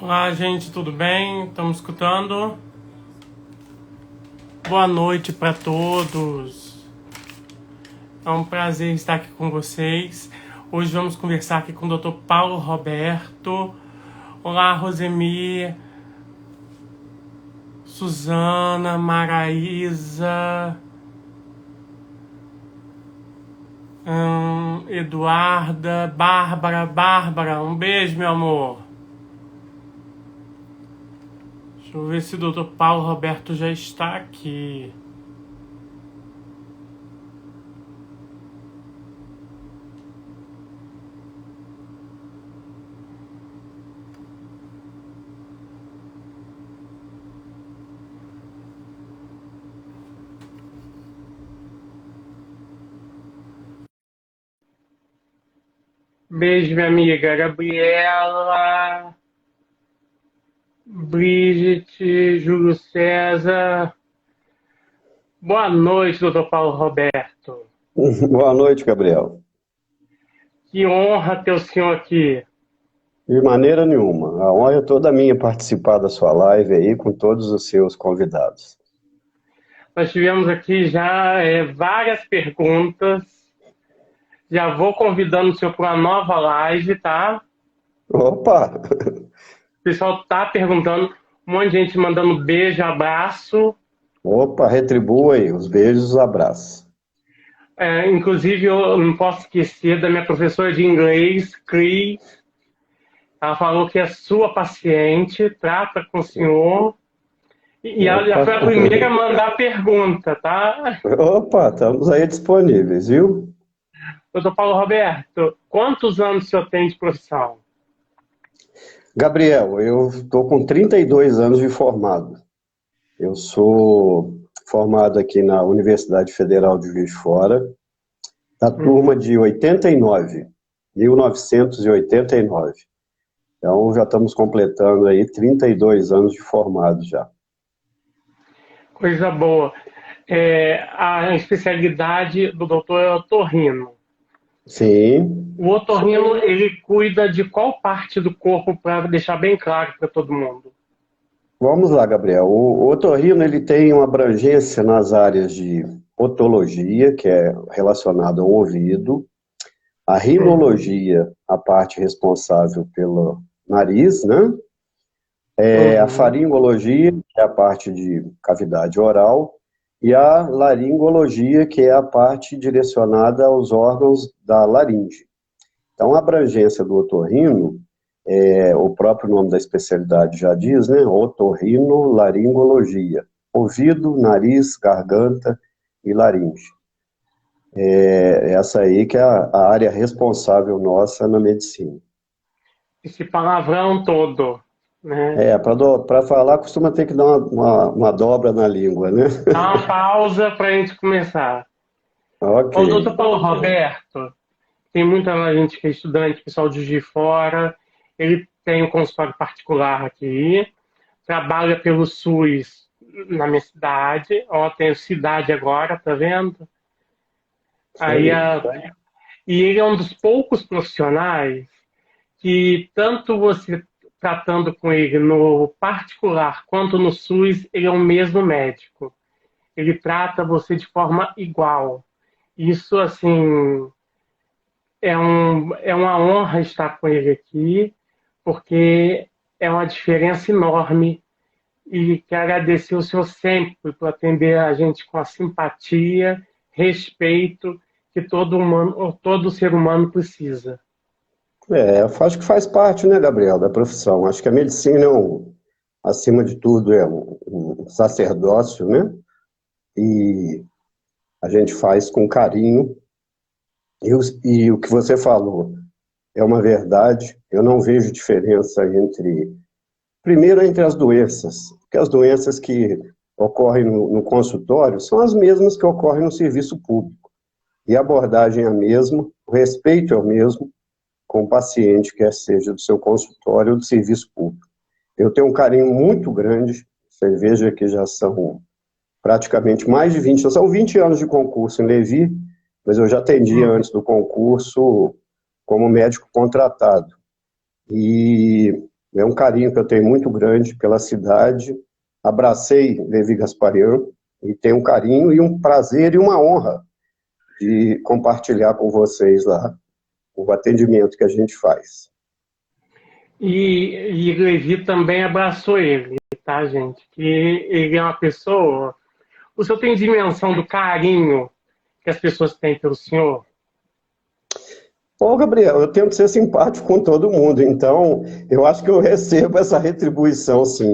Olá, gente, tudo bem? Estamos escutando? Boa noite para todos. É um prazer estar aqui com vocês. Hoje vamos conversar aqui com o Dr. Paulo Roberto. Olá, Rosemir, Suzana, Maraísa, Eduarda, Bárbara, um beijo, meu amor. Deixa eu ver se o Dr. Paulo Roberto já está aqui. Beijo, minha amiga Gabriela, Brigitte, Júlio César. Boa noite, doutor Paulo Roberto. Boa noite, Gabriel. Que honra ter o senhor aqui. De maneira nenhuma. A honra é toda minha participar da sua live aí com todos os seus convidados. Nós tivemos aqui já várias perguntas. Já vou convidando o senhor para uma nova live, tá? Opa! O pessoal tá perguntando, um monte de gente mandando beijo, abraço. Opa, retribua aí os beijos e os abraços. Inclusive, eu não posso esquecer da minha professora de inglês, Cris. Ela falou que é sua paciente, trata com o senhor. E ela já foi a primeira a mandar pergunta, tá? Opa, estamos aí disponíveis, viu? Doutor Paulo Roberto, quantos anos o senhor tem de profissão? Gabriel, eu estou com 32 anos de formado. Eu sou formado aqui na Universidade Federal de Juiz de Fora, da turma de 89, 1989. Então, já estamos completando aí 32 anos de formado já. Coisa boa. A especialidade do doutor é otorrino. Sim. O otorrino, ele cuida de qual parte do corpo, para deixar bem claro para todo mundo? Vamos lá, Gabriel. O otorrino, ele tem uma abrangência nas áreas de otologia, que é relacionada ao ouvido, a rinologia, a parte responsável pelo nariz, né? A faringologia, que é a parte de cavidade oral, e a laringologia, que é a parte direcionada aos órgãos da laringe. Então, a abrangência do otorrino, o próprio nome da especialidade já diz, né? Otorrinolaringologia. Ouvido, nariz, garganta e laringe. Essa aí que é a área responsável nossa na medicina. Esse palavrão todo, né? Para falar costuma ter que dar uma dobra na língua, né? Dá uma pausa para a gente começar. Ok. O doutor Paulo Roberto, tem muita gente que é estudante, pessoal de Juiz de Fora, ele tem um consultório particular aqui, trabalha pelo SUS na minha cidade, tenho cidade agora, tá vendo? E ele é um dos poucos profissionais que, tanto você tratando com ele no particular quanto no SUS, ele é o mesmo médico. Ele trata você de forma igual. Isso, assim, é uma honra estar com ele aqui, porque é uma diferença enorme. E quero agradecer o senhor sempre por atender a gente com a simpatia, respeito que todo humano, ou todo ser humano precisa. Eu acho que faz parte, né, Gabriel, da profissão. Acho que a medicina acima de tudo, é um sacerdócio, né? E a gente faz com carinho. E o que você falou é uma verdade. Eu não vejo diferença primeiro, entre as doenças, porque as doenças que ocorrem no consultório são as mesmas que ocorrem no serviço público. E a abordagem é a mesma, o respeito é o mesmo com o paciente, quer seja do seu consultório ou do serviço público. Eu tenho um carinho muito grande, você veja que já são praticamente mais de 20, são 20 anos de concurso em Levi, mas eu já atendia antes do concurso como médico contratado. E é um carinho que eu tenho muito grande pela cidade. Abracei Levi Gasparian e tenho um carinho e um prazer e uma honra de compartilhar com vocês lá o atendimento que a gente faz. E Levi também abraçou ele, tá, gente? Que ele é uma pessoa. O senhor tem dimensão do carinho que as pessoas têm pelo senhor? Bom, Gabriel, eu tento ser simpático com todo mundo, então eu acho que eu recebo essa retribuição, sim,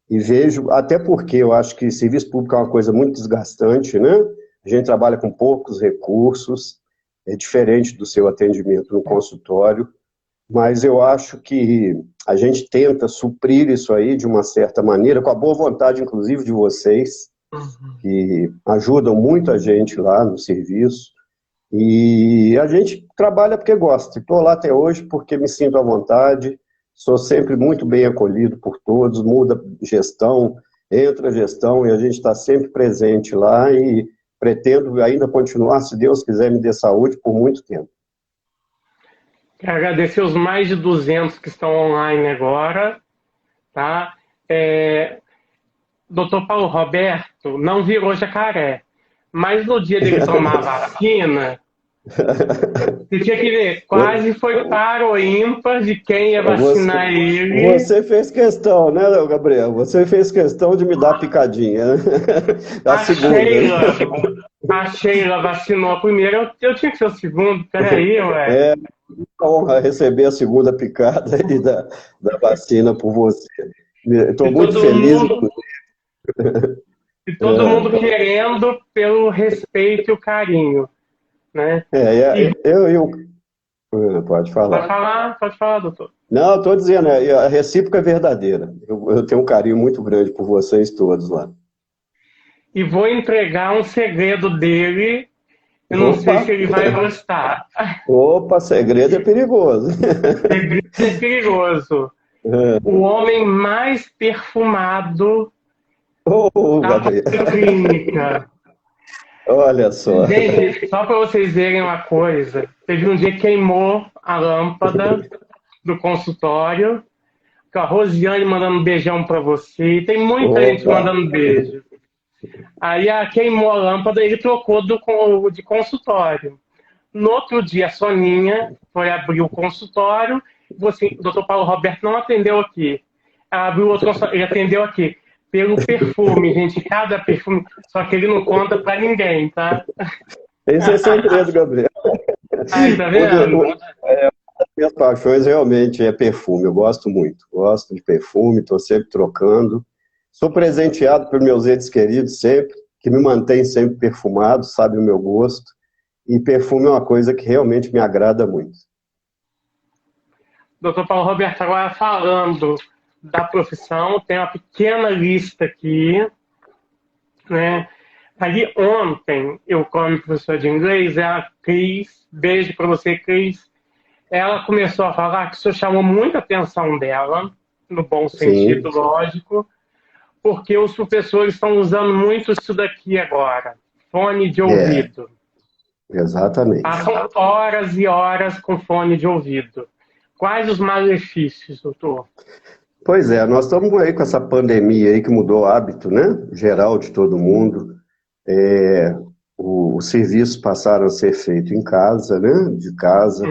e vejo, até porque eu acho que serviço público é uma coisa muito desgastante, né? A gente trabalha com poucos recursos, é diferente do seu atendimento no consultório, mas eu acho que a gente tenta suprir isso aí de uma certa maneira, com a boa vontade, inclusive, de vocês, que ajudam muito a gente lá no serviço. E a gente trabalha porque gosta. Estou lá até hoje porque me sinto à vontade, sou sempre muito bem acolhido por todos, muda gestão, entra gestão e a gente está sempre presente lá e pretendo ainda continuar, se Deus quiser me dê saúde, por muito tempo. Quero agradecer os mais de 200 que estão online agora, tá? Dr. Paulo Roberto não virou jacaré, mas no dia dele tomar a vacina, você tinha que ver, quase foi par ou ímpar de quem ia vacinar ele. Você fez questão, né, Gabriel? Você fez questão de me dar picadinha, né? A segunda. A Sheila vacinou a primeira, eu tinha que ser o segundo, peraí, ué. É uma honra receber a segunda picada aí da vacina por você. Estou muito feliz. E todo mundo querendo pelo respeito e o carinho, né? Pode falar. Pode falar, doutor. Não, estou dizendo, a recíproca é verdadeira. Eu tenho um carinho muito grande por vocês todos lá. E vou entregar um segredo dele, eu não sei se ele vai gostar. Opa, segredo é perigoso. Segredo é perigoso. O homem mais perfumado da clínica. Olha só. Gente, só para vocês verem uma coisa, teve um dia que queimou a lâmpada do consultório, com a Rosiane mandando um beijão para você, tem muita gente mandando beijo. Aí queimou a lâmpada e ele trocou de consultório. No outro dia, a Soninha foi abrir o consultório, e assim, o doutor Paulo Roberto não atendeu aqui. Ela abriu outro consultório, ele atendeu aqui. Pelo perfume, gente, cada perfume, só que ele não conta pra ninguém, tá? Esse é segredo, Gabriel. Ai, tá vendo? Uma das minhas paixões realmente é perfume, eu gosto muito. Gosto de perfume, estou sempre trocando. Sou presenteado por meus entes queridos sempre, que me mantêm sempre perfumado, sabe o meu gosto. E perfume é uma coisa que realmente me agrada muito. Doutor Paulo Roberto, agora falando da profissão, tem uma pequena lista aqui, né? Ali ontem, eu como professor de inglês, a Cris, beijo para você, Cris, ela começou a falar que isso chamou muita atenção dela, no bom sentido, sim, lógico, porque os professores estão usando muito isso daqui agora, fone de ouvido. Exatamente. Passam horas e horas com fone de ouvido. Quais os malefícios, doutor? Pois é, nós estamos aí com essa pandemia aí que mudou o hábito, né, geral de todo mundo. Os serviços passaram a ser feitos em casa, né, de casa.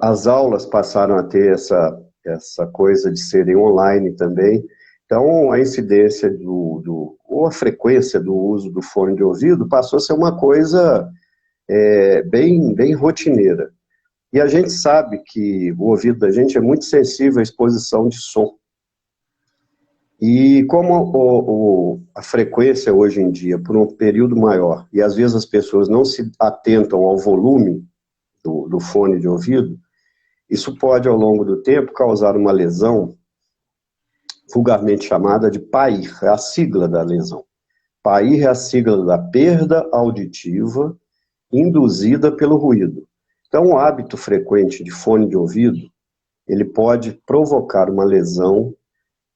As aulas passaram a ter essa coisa de serem online também. Então, a incidência ou a frequência do uso do fone de ouvido passou a ser uma coisa bem rotineira. E a gente sabe que o ouvido da gente é muito sensível à exposição de som. E como a frequência hoje em dia, por um período maior, e às vezes as pessoas não se atentam ao volume do fone de ouvido, isso pode, ao longo do tempo, causar uma lesão, vulgarmente chamada de PAIR, é a sigla da lesão. PAIR é a sigla da perda auditiva induzida pelo ruído. Então, o hábito frequente de fone de ouvido, ele pode provocar uma lesão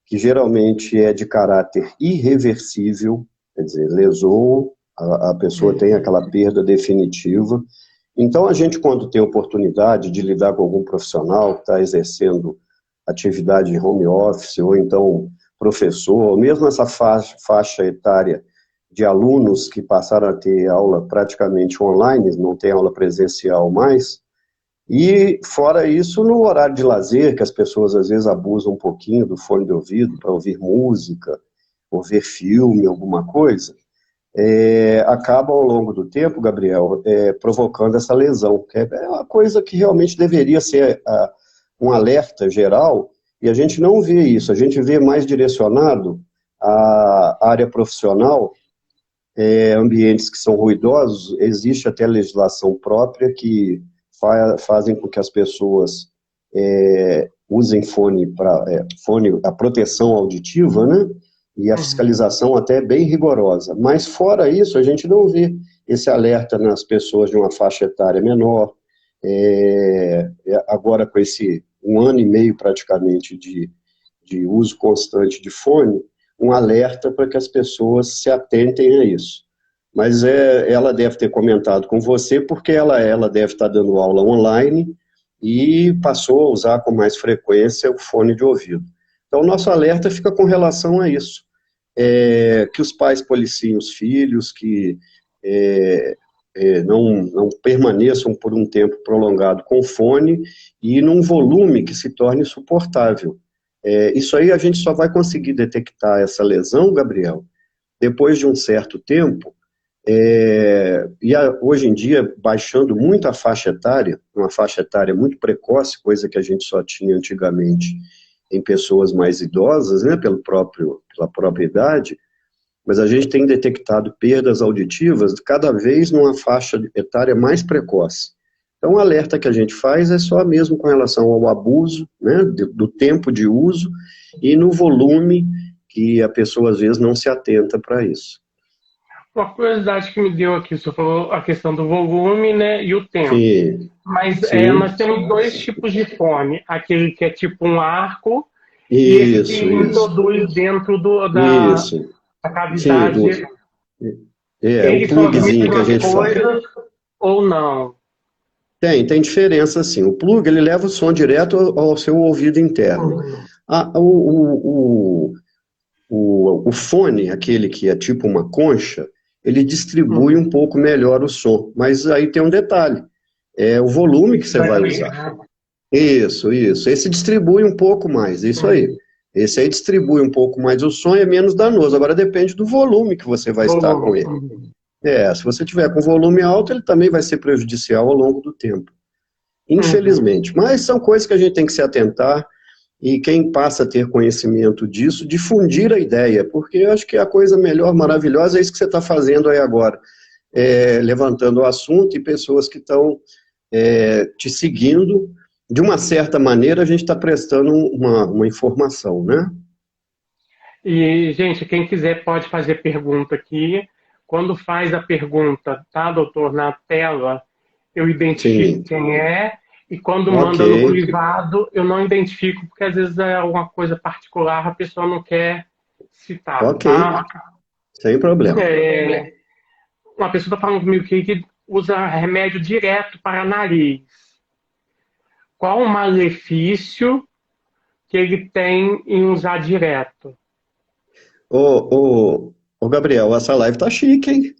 que geralmente é de caráter irreversível, quer dizer, lesou, a pessoa tem aquela perda definitiva. Então, a gente, quando tem oportunidade de lidar com algum profissional que está exercendo atividade de home office, ou então professor, ou mesmo essa faixa etária de alunos que passaram a ter aula praticamente online, não tem aula presencial mais, e fora isso, no horário de lazer, que as pessoas às vezes abusam um pouquinho do fone de ouvido para ouvir música, ou ver filme, alguma coisa, acaba ao longo do tempo, Gabriel, provocando essa lesão, que é uma coisa que realmente deveria ser um alerta geral, e a gente não vê isso, a gente vê mais direcionado à área profissional, ambientes que são ruidosos, existe até legislação própria que fazem com que as pessoas usem fone, a proteção auditiva, né? E a fiscalização até é bem rigorosa. Mas fora isso, a gente não vê esse alerta nas pessoas de uma faixa etária menor. Agora, com esse 1 ano e meio praticamente de uso constante de fone, um alerta para que as pessoas se atentem a isso. Mas ela deve ter comentado com você, porque ela deve estar dando aula online e passou a usar com mais frequência o fone de ouvido. Então, o nosso alerta fica com relação a isso. Que os pais policiem os filhos, que não permaneçam por um tempo prolongado com fone e num volume que se torne suportável. Isso aí a gente só vai conseguir detectar essa lesão, Gabriel, depois de um certo tempo, hoje em dia, baixando muito a faixa etária, uma faixa etária muito precoce, coisa que a gente só tinha antigamente em pessoas mais idosas, né, pela própria idade, mas a gente tem detectado perdas auditivas cada vez numa faixa etária mais precoce. Então, o alerta que a gente faz é só mesmo com relação ao abuso, né, do tempo de uso e no volume que a pessoa, às vezes, não se atenta para isso. Uma curiosidade que me deu aqui, você falou a questão do volume, né, e o tempo. Sim, Mas sim. nós temos dois tipos de fone, aquele que é tipo um arco e esse que Isso. introduz dentro da Isso. cavidade. Sim, o Eles são as plugzinho que a mesmas gente fala. coisas ou não? Tem diferença, sim. O plug, ele leva o som direto ao seu ouvido interno. O fone, aquele que é tipo uma concha, ele distribui um pouco melhor o som. Mas aí tem um detalhe, é o volume que você vai usar. Isso. Esse distribui um pouco mais, isso aí. Esse aí distribui um pouco mais o som e é menos danoso. Agora depende do volume que você vai estar com ele. Se você tiver com volume alto, ele também vai ser prejudicial ao longo do tempo. Infelizmente. Mas são coisas que a gente tem que se atentar e quem passa a ter conhecimento disso, difundir a ideia, porque eu acho que a coisa melhor, maravilhosa, é isso que você está fazendo aí agora. Levantando o assunto e pessoas que estão te seguindo. De uma certa maneira, a gente está prestando uma informação, né? E, gente, quem quiser pode fazer pergunta aqui. Quando faz a pergunta, tá, doutor, na tela, eu identifico quem é. E quando manda no privado, eu não identifico, porque às vezes é alguma coisa particular, a pessoa não quer citar, tá? Sem problema. Uma pessoa está falando comigo que usa remédio direto para nariz. Qual o malefício que ele tem em usar direto? Ô, Gabriel, essa live tá chique, hein?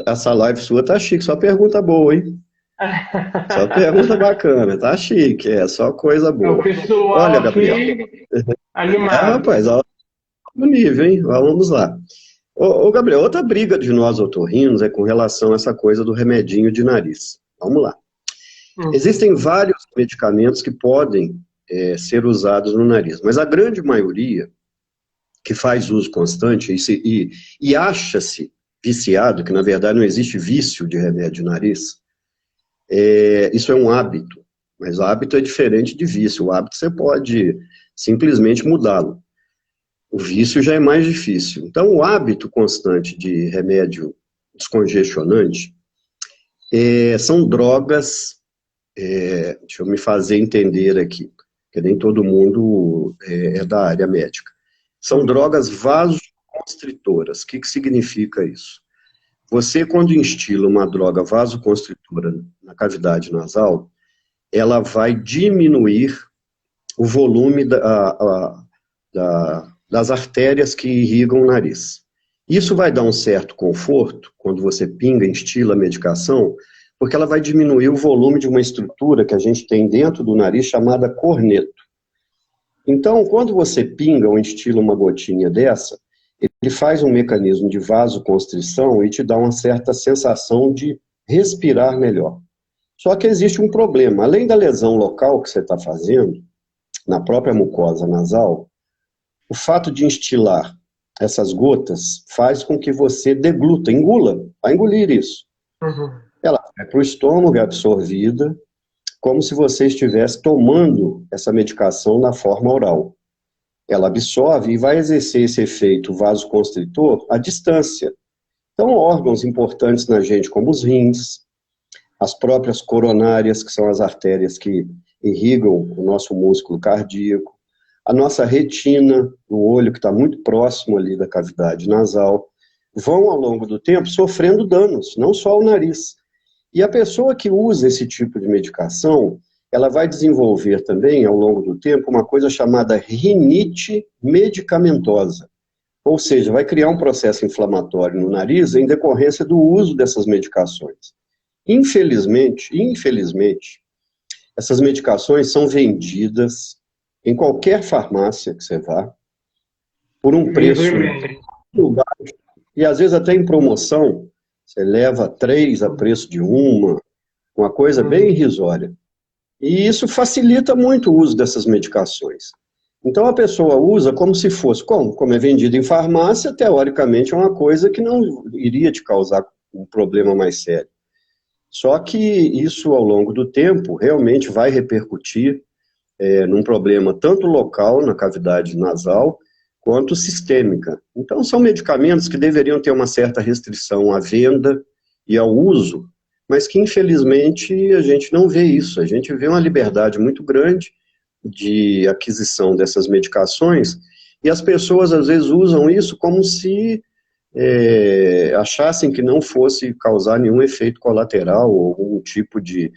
Essa live sua tá chique, só pergunta boa, hein? Só pergunta bacana, tá chique, só coisa boa. O pessoal Olha, Gabriel. aqui animado. Rapaz, no nível, hein? Vamos lá. Ô, Gabriel, outra briga de nós otorrinos é com relação a essa coisa do remedinho de nariz. Vamos lá. Existem vários medicamentos que podem ser usados no nariz, mas a grande maioria que faz uso constante e acha-se viciado, que na verdade não existe vício de remédio de nariz, isso é um hábito, mas o hábito é diferente de vício. O hábito você pode simplesmente mudá-lo. O vício já é mais difícil. Então, o hábito constante de remédio descongestionante são drogas, deixa eu me fazer entender aqui, porque nem todo mundo é da área médica. São drogas vasoconstritoras. O que significa isso? Você, quando instila uma droga vasoconstritora na cavidade nasal, ela vai diminuir o volume das artérias que irrigam o nariz. Isso vai dar um certo conforto, quando você pinga, instila a medicação, porque ela vai diminuir o volume de uma estrutura que a gente tem dentro do nariz, chamada corneto. Então, quando você pinga ou instila uma gotinha dessa, ele faz um mecanismo de vasoconstrição e te dá uma certa sensação de respirar melhor. Só que existe um problema. Além da lesão local que você está fazendo, na própria mucosa nasal, o fato de instilar essas gotas faz com que você degluta, engula, vai engolir isso. Ela vai para o estômago, é absorvida, como se você estivesse tomando essa medicação na forma oral. Ela absorve e vai exercer esse efeito vasoconstritor à distância. Então, órgãos importantes na gente, como os rins, as próprias coronárias, que são as artérias que irrigam o nosso músculo cardíaco, a nossa retina, o olho que está muito próximo ali da cavidade nasal, vão ao longo do tempo sofrendo danos, não só o nariz. E a pessoa que usa esse tipo de medicação, ela vai desenvolver também, ao longo do tempo, uma coisa chamada rinite medicamentosa. Ou seja, vai criar um processo inflamatório no nariz em decorrência do uso dessas medicações. Infelizmente, essas medicações são vendidas em qualquer farmácia que você vá, por um preço muito baixo, e às vezes até em promoção, você leva 3 a preço de uma coisa bem irrisória. E isso facilita muito o uso dessas medicações. Então a pessoa usa como se fosse, como é vendido em farmácia, teoricamente é uma coisa que não iria te causar um problema mais sério. Só que isso, ao longo do tempo, realmente vai repercutir num problema tanto local, na cavidade nasal, quanto sistêmica. Então, são medicamentos que deveriam ter uma certa restrição à venda e ao uso, mas que, infelizmente, a gente não vê isso. A gente vê uma liberdade muito grande de aquisição dessas medicações, e as pessoas, às vezes, usam isso como se achassem que não fosse causar nenhum efeito colateral ou algum tipo de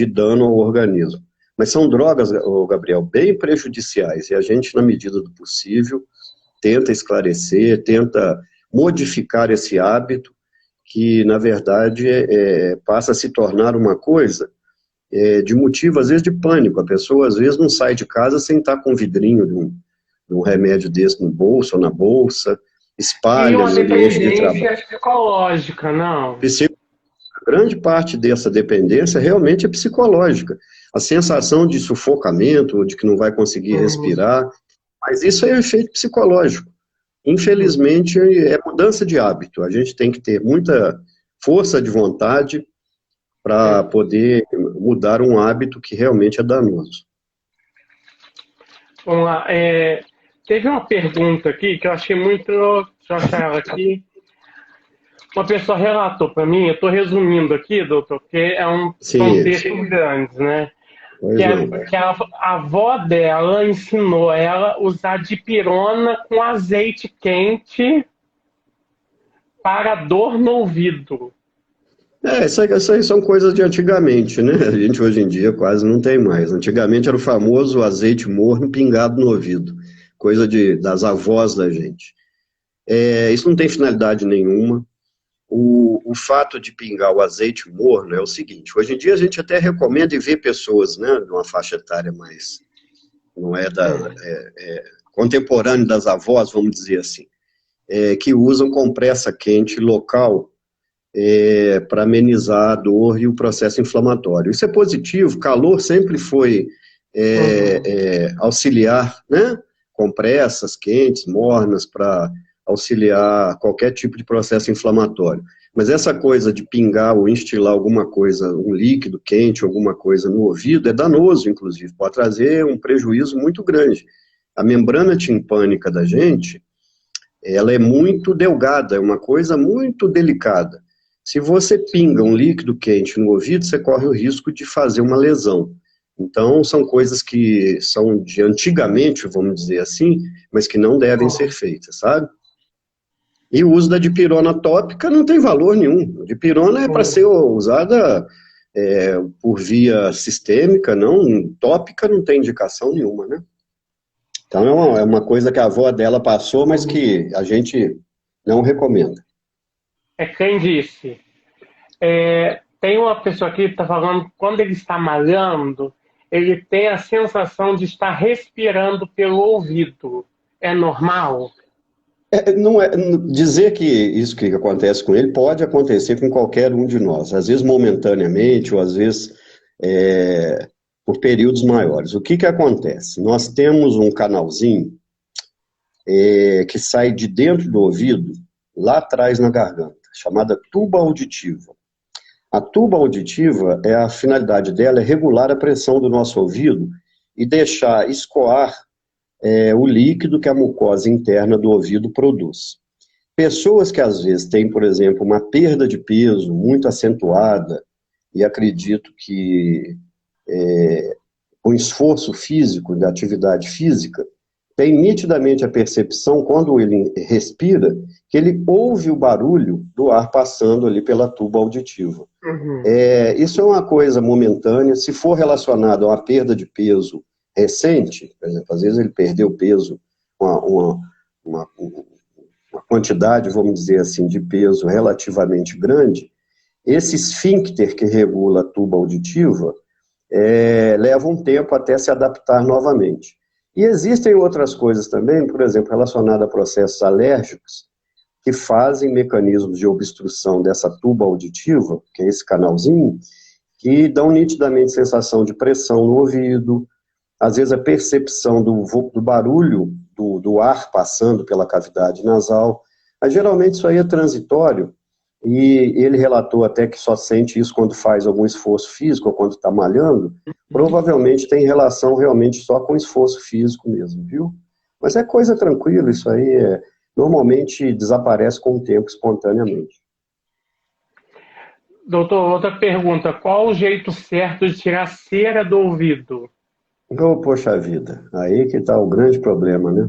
dano ao organismo. Mas são drogas, Gabriel, bem prejudiciais, e a gente, na medida do possível, tenta esclarecer, tenta modificar esse hábito, que, na verdade, passa a se tornar uma coisa de motivo, às vezes, de pânico. A pessoa, às vezes, não sai de casa sem estar com um vidrinho de um remédio desse no bolso ou na bolsa, espalha no ambiente de trabalho. E uma dependência psicológica, não? Grande parte dessa dependência realmente é psicológica. A sensação de sufocamento, de que não vai conseguir respirar, mas isso é efeito psicológico. Infelizmente, é mudança de hábito. A gente tem que ter muita força de vontade para poder mudar um hábito que realmente é danoso. Vamos lá. Teve uma pergunta aqui que eu achei muito... Deixa eu achar ela aqui. Uma pessoa relatou para mim, eu estou resumindo aqui, doutor, porque são textos grandes, né? Que a avó dela ensinou ela a usar dipirona com azeite quente para dor no ouvido. Isso aí são coisas de antigamente, né? A gente hoje em dia quase não tem mais. Antigamente era o famoso azeite morno pingado no ouvido, coisa das avós da gente. Isso não tem finalidade nenhuma. O fato de pingar o azeite morno é o seguinte: hoje em dia a gente até recomenda e vê pessoas, né, de uma faixa etária mais, não é contemporâneo das avós, vamos dizer assim, que usam compressa quente local para amenizar a dor e o processo inflamatório. Isso é positivo, calor sempre foi auxiliar, né? Compressas quentes, mornas, para auxiliar qualquer tipo de processo inflamatório. Mas essa coisa de pingar ou instilar alguma coisa, um líquido quente, alguma coisa no ouvido, é danoso, inclusive, pode trazer um prejuízo muito grande. A membrana timpânica da gente, ela é muito delgada, é uma coisa muito delicada. Se você pinga um líquido quente no ouvido, você corre o risco de fazer uma lesão. Então, são coisas que são de antigamente, vamos dizer assim, mas que não devem ser feitas, sabe? E o uso da dipirona tópica não tem valor nenhum. A dipirona é para ser usada por via sistêmica, não, tópica não tem indicação nenhuma, né? Então é uma coisa que a avó dela passou, mas que a gente não recomenda. É quem disse. Tem uma pessoa aqui que está falando que quando ele está malhando, ele tem a sensação de estar respirando pelo ouvido. É normal? Não é, dizer que isso que acontece com ele pode acontecer com qualquer um de nós, às vezes momentaneamente, ou às vezes por períodos maiores. O que acontece? Nós temos um canalzinho que sai de dentro do ouvido, lá atrás na garganta, chamada tuba auditiva. A tuba auditiva, a finalidade dela é regular a pressão do nosso ouvido e deixar escoar o líquido que a mucosa interna do ouvido produz. Pessoas que às vezes têm, por exemplo, uma perda de peso muito acentuada, e acredito que o esforço físico, da atividade física, tem nitidamente a percepção, quando ele respira, que ele ouve o barulho do ar passando ali pela tuba auditiva. Isso é uma coisa momentânea. Se for relacionado a uma perda de peso recente, por exemplo, às vezes ele perdeu peso, uma quantidade, vamos dizer assim, de peso relativamente grande, esse esfíncter que regula a tuba auditiva leva um tempo até se adaptar novamente. E existem outras coisas também, por exemplo, relacionadas a processos alérgicos, que fazem mecanismos de obstrução dessa tuba auditiva, que é esse canalzinho, que dão nitidamente sensação de pressão no ouvido, às vezes a percepção do barulho do ar passando pela cavidade nasal. Mas geralmente isso aí é transitório, e ele relatou até que só sente isso quando faz algum esforço físico ou quando está malhando. Provavelmente tem relação realmente só com esforço físico mesmo, viu? Mas é coisa tranquila, isso aí normalmente desaparece com o tempo espontaneamente. Doutor, outra pergunta. Qual o jeito certo de tirar cera do ouvido? Poxa vida, aí que está o grande problema, né?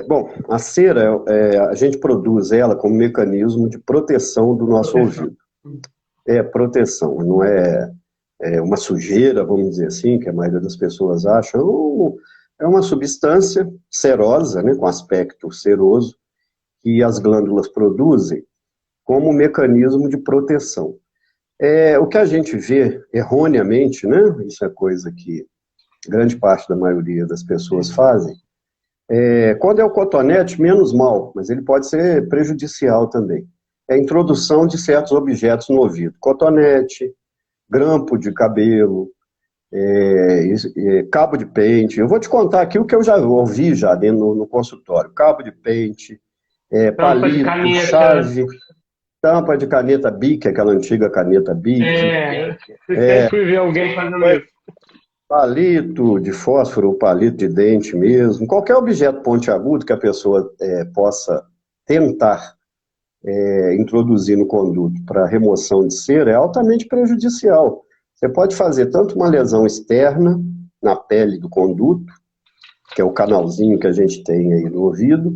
Bom, a cera, a gente produz ela como mecanismo de proteção do nosso ouvido. Proteção, não é uma sujeira, vamos dizer assim, que a maioria das pessoas acha. É uma substância cerosa, né, com aspecto ceroso, que as glândulas produzem como mecanismo de proteção. O que a gente vê erroneamente, né, isso é coisa que grande parte da maioria das pessoas fazem, quando é o cotonete, menos mal, mas ele pode ser prejudicial também. É a introdução de certos objetos no ouvido. Cotonete, grampo de cabelo, cabo de pente. Eu vou te contar aqui o que eu já ouvi já dentro no consultório. Cabo de pente, palito, chave, tampa de caneta Bic, aquela antiga caneta Bic. Eu sempre vi alguém fazendo isso. Palito de fósforo, palito de dente mesmo, qualquer objeto pontiagudo que a pessoa possa tentar introduzir no conduto para remoção de cera é altamente prejudicial. Você pode fazer tanto uma lesão externa na pele do conduto, que é o canalzinho que a gente tem aí no ouvido,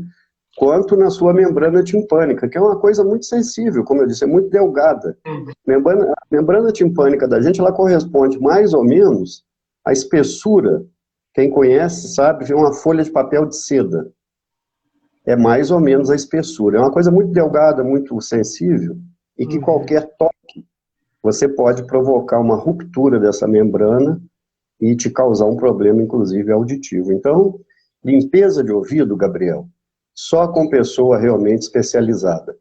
quanto na sua membrana timpânica, que é uma coisa muito sensível, como eu disse, é muito delgada. A membrana timpânica da gente, ela corresponde mais ou menos à espessura, quem conhece sabe, vê uma folha de papel de seda. É mais ou menos a espessura. É uma coisa muito delgada, muito sensível, e que qualquer toque, você pode provocar uma ruptura dessa membrana e te causar um problema, inclusive, auditivo. Então, Limpeza de ouvido, Gabriel, só com pessoa realmente especializada.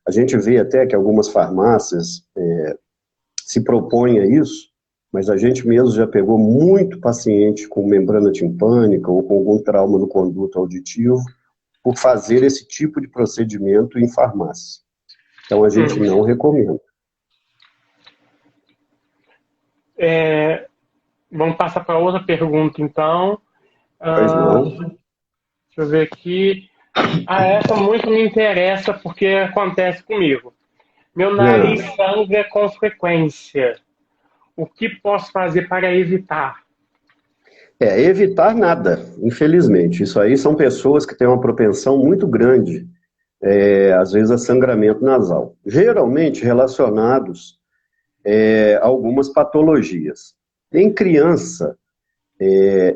A gente vê até que algumas farmácias se propõem a isso, mas a gente mesmo já pegou muito paciente com membrana timpânica ou com algum trauma no conduto auditivo por fazer esse tipo de procedimento em farmácia. Então a gente não recomenda. Vamos passar para outra pergunta, então. Pois não. Deixa eu ver aqui. Essa muito me interessa porque acontece comigo. Meu nariz sangra com frequência. O que posso fazer para evitar? Evitar nada, infelizmente. Isso aí são pessoas que têm uma propensão muito grande, às vezes, a sangramento nasal. Geralmente relacionados a algumas patologias. Em criança,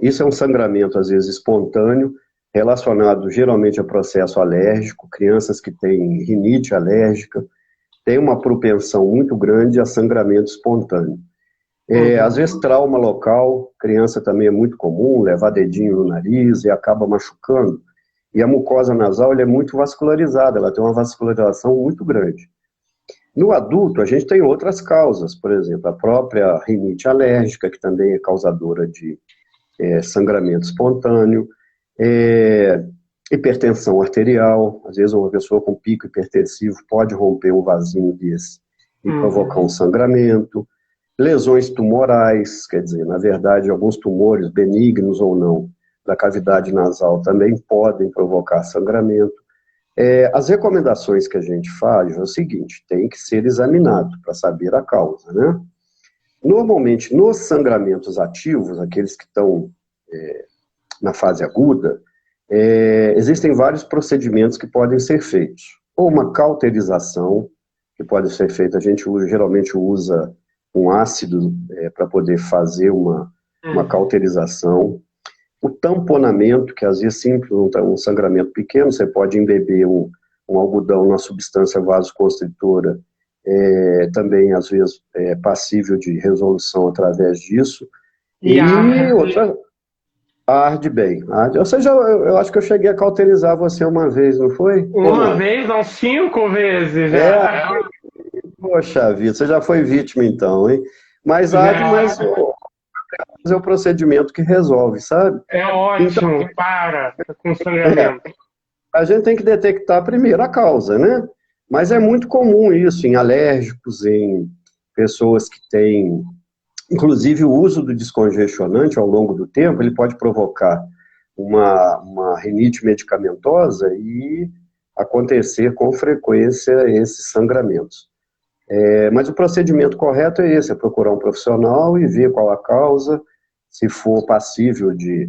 isso é um sangramento, às vezes, espontâneo, relacionado geralmente a processo alérgico. Crianças que têm rinite alérgica têm uma propensão muito grande a sangramento espontâneo. Às vezes trauma local, criança também é muito comum, levar dedinho no nariz e acaba machucando. E a mucosa nasal ela é muito vascularizada, ela tem uma vascularização muito grande. No adulto, a gente tem outras causas, por exemplo, a própria rinite alérgica, que também é causadora de sangramento espontâneo, hipertensão arterial, às vezes uma pessoa com pico hipertensivo pode romper um vasinho desse e provocar um sangramento. Lesões tumorais, quer dizer, na verdade, alguns tumores, benignos ou não, da cavidade nasal também podem provocar sangramento. As recomendações que a gente faz é o seguinte, tem que ser examinado para saber a causa, né? Normalmente, nos sangramentos ativos, aqueles que estão na fase aguda, existem vários procedimentos que podem ser feitos. Ou uma cauterização, que pode ser feita, a gente geralmente usa um ácido para poder fazer uma cauterização. O tamponamento, que às vezes simples, um sangramento pequeno, você pode embeber um algodão na substância vasoconstritora, também às vezes é passível de resolução através disso. E outra, arde bem. Ou seja, eu acho que eu cheguei a cauterizar você uma vez, não foi? Uma vez, não, 5 vezes já. Poxa vida, você já foi vítima então, hein? Mas arde, mas é o procedimento que resolve, sabe? É ótimo, então, para com sangramento. A gente tem que detectar primeiro a causa, né? Mas é muito comum isso em alérgicos, em pessoas que têm... Inclusive, o uso do descongestionante ao longo do tempo, ele pode provocar uma rinite medicamentosa e acontecer com frequência esses sangramentos. Mas o procedimento correto é esse, é procurar um profissional e ver qual a causa, se for passível de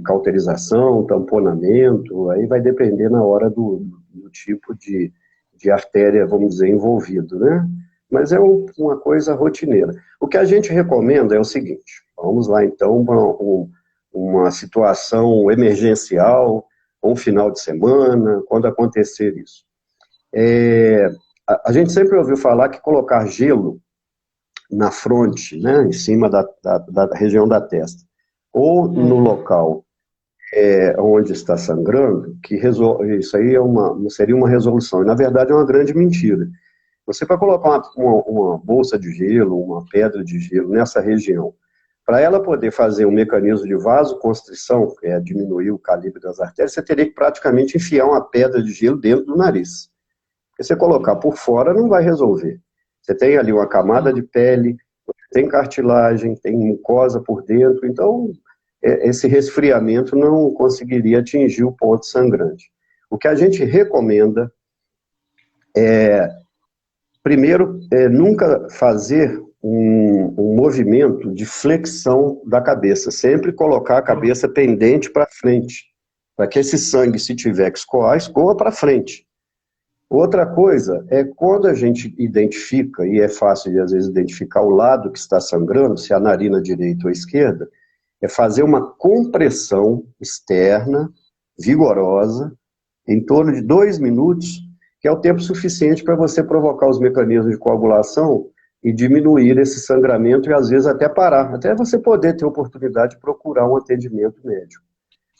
cauterização, tamponamento, aí vai depender na hora do tipo de artéria, vamos dizer, envolvido, né? Mas é uma coisa rotineira. O que a gente recomenda é o seguinte, vamos lá então para uma situação emergencial, um final de semana, quando acontecer isso. A gente sempre ouviu falar que colocar gelo na fronte, né, em cima da região da testa, ou no local onde está sangrando, que isso aí seria uma resolução. E, na verdade, é uma grande mentira. Você vai colocar uma bolsa de gelo, uma pedra de gelo nessa região, para ela poder fazer um mecanismo de vasoconstrição, que é diminuir o calibre das artérias, você teria que praticamente enfiar uma pedra de gelo dentro do nariz. Se você colocar por fora, não vai resolver. Você tem ali uma camada de pele, tem cartilagem, tem mucosa por dentro, então esse resfriamento não conseguiria atingir o ponto sangrante. O que a gente recomenda primeiro, nunca fazer um movimento de flexão da cabeça, sempre colocar a cabeça pendente para frente, para que esse sangue, se tiver que escoar, escoa para frente. Outra coisa é quando a gente identifica, e é fácil de às vezes identificar o lado que está sangrando, se é a narina direita ou esquerda, é fazer uma compressão externa, vigorosa, em torno de 2 minutos, que é o tempo suficiente para você provocar os mecanismos de coagulação e diminuir esse sangramento e às vezes até parar, até você poder ter oportunidade de procurar um atendimento médico.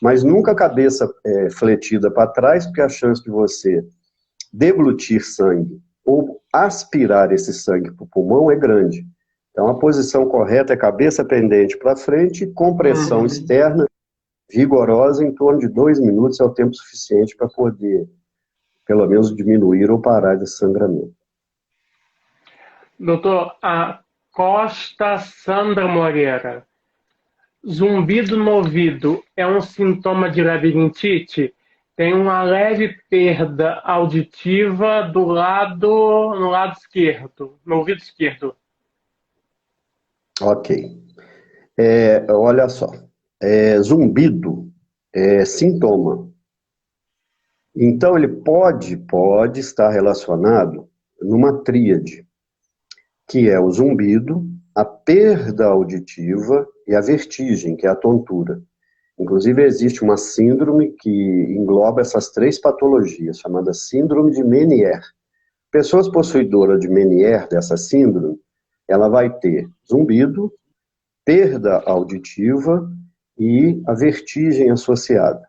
Mas nunca a cabeça fletida para trás, porque a chance de você deglutir sangue ou aspirar esse sangue para o pulmão é grande. Então a posição correta é cabeça pendente para frente, compressão externa, vigorosa, em torno de 2 minutos é o tempo suficiente para poder, pelo menos, diminuir ou parar esse sangramento. Doutor, a Costa Sandra Moreira, zumbido no ouvido é um sintoma de labirintite? Tem uma leve perda auditiva no lado esquerdo, no ouvido esquerdo. Ok. Olha só. Zumbido é sintoma. Então, ele pode estar relacionado numa tríade, que é o zumbido, a perda auditiva e a vertigem, que é a tontura. Inclusive, existe uma síndrome que engloba essas 3 patologias, chamada síndrome de Meniere. Pessoas possuidoras de Meniere, dessa síndrome, ela vai ter zumbido, perda auditiva e a vertigem associada.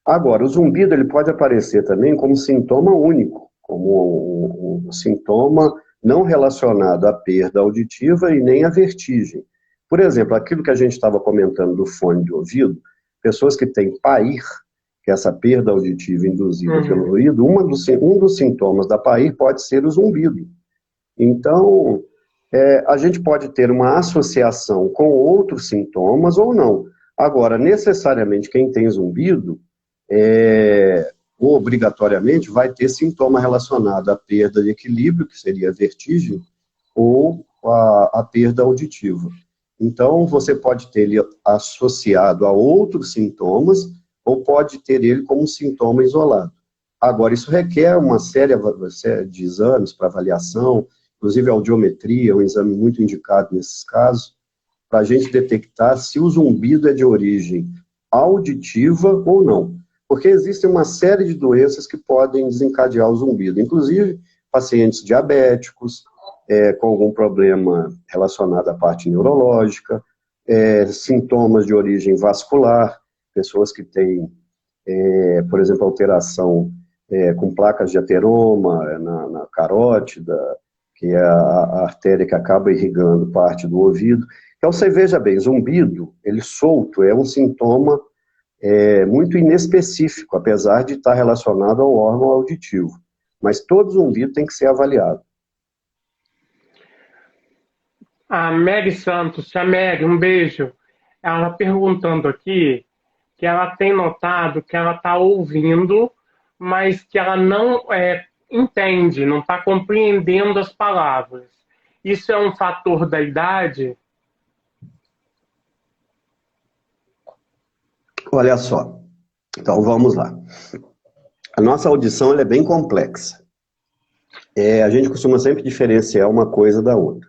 Agora, o zumbido ele pode aparecer também como sintoma único, como um sintoma não relacionado à perda auditiva e nem à vertigem. Por exemplo, aquilo que a gente estava comentando do fone de ouvido, pessoas que têm PAIR, que é essa perda auditiva induzida pelo ruído, um dos sintomas da PAIR pode ser o zumbido. Então, a gente pode ter uma associação com outros sintomas ou não. Agora, necessariamente, quem tem zumbido, obrigatoriamente, vai ter sintoma relacionado à perda de equilíbrio, que seria a vertigem, ou a perda auditiva. Então, você pode ter ele associado a outros sintomas, ou pode ter ele como um sintoma isolado. Agora, isso requer uma série de exames para avaliação, inclusive a audiometria, um exame muito indicado nesses casos, para a gente detectar se o zumbido é de origem auditiva ou não. Porque existe uma série de doenças que podem desencadear o zumbido, inclusive pacientes diabéticos, com algum problema relacionado à parte neurológica, sintomas de origem vascular, pessoas que têm, por exemplo, alteração com placas de ateroma na carótida, que é a artéria que acaba irrigando parte do ouvido. Então, você veja bem, zumbido, ele solto, é um sintoma muito inespecífico, apesar de estar relacionado ao órgão auditivo. Mas todo zumbido tem que ser avaliado. A Mary Santos, tia Mary, um beijo. Ela perguntando aqui que ela tem notado que ela está ouvindo, mas que ela não entende, não está compreendendo as palavras. Isso é um fator da idade? Olha só, então vamos lá. A nossa audição ela é bem complexa. A gente costuma sempre diferenciar uma coisa da outra.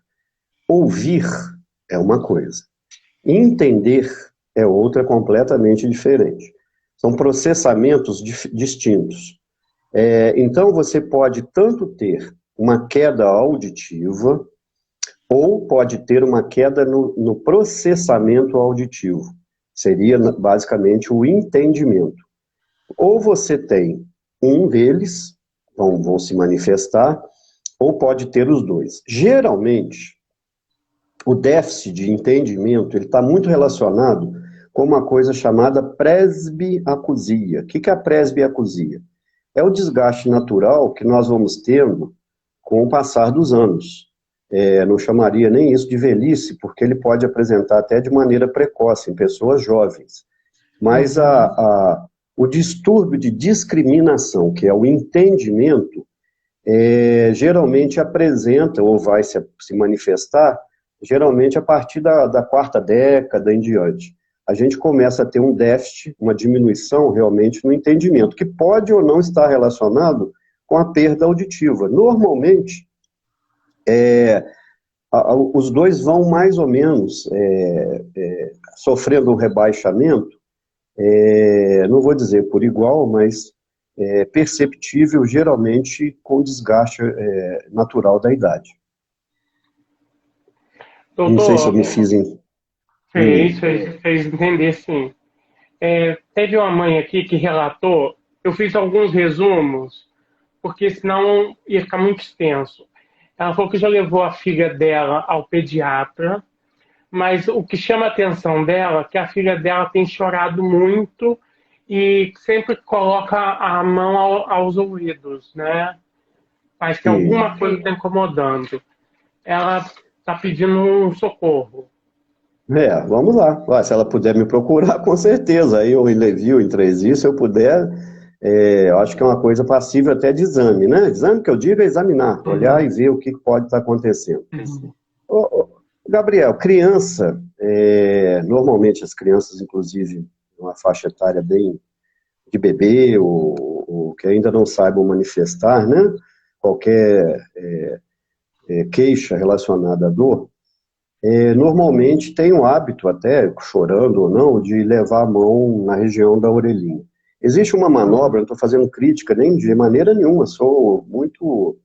Ouvir é uma coisa, entender é outra completamente diferente. São processamentos distintos. Então você pode tanto ter uma queda auditiva, ou pode ter uma queda no processamento auditivo. Seria basicamente o entendimento. Ou você tem um deles, vão se manifestar, ou pode ter os dois. Geralmente, o déficit de entendimento ele está muito relacionado com uma coisa chamada presbiacusia. O que é a presbiacusia? É o desgaste natural que nós vamos tendo com o passar dos anos. Não chamaria nem isso de velhice, porque ele pode apresentar até de maneira precoce em pessoas jovens. Mas o distúrbio de discriminação, que é o entendimento, geralmente apresenta, ou vai se manifestar, geralmente a partir da quarta década em diante. A gente começa a ter um déficit, uma diminuição realmente no entendimento, que pode ou não estar relacionado com a perda auditiva. Normalmente, os dois vão mais ou menos sofrendo um rebaixamento, não vou dizer por igual, mas perceptível geralmente com o desgaste natural da idade. Não sei se eu me Doutor, fiz em... fez entender sim. Teve uma mãe aqui que relatou, eu fiz alguns resumos, porque senão ia ficar muito extenso. Ela falou que já levou a filha dela ao pediatra, mas o que chama a atenção dela é que a filha dela tem chorado muito e sempre coloca a mão aos ouvidos, né? Parece que Sim. alguma coisa está incomodando. Ela está pedindo um socorro. Vamos lá. Se ela puder me procurar, com certeza. Aí eu em Levi, ou em 3i, se eu puder, eu acho que é uma coisa passível até de exame, né? Exame que eu digo é examinar, olhar e ver o que pode estar acontecendo. Ô, Gabriel, criança, normalmente as crianças, inclusive, uma faixa etária bem de bebê, ou que ainda não saibam manifestar, né? Qualquer queixa relacionada à dor, normalmente tem o hábito, até chorando ou não, de levar a mão na região da orelhinha. Existe uma manobra, não estou fazendo crítica nem de maneira nenhuma, sou muito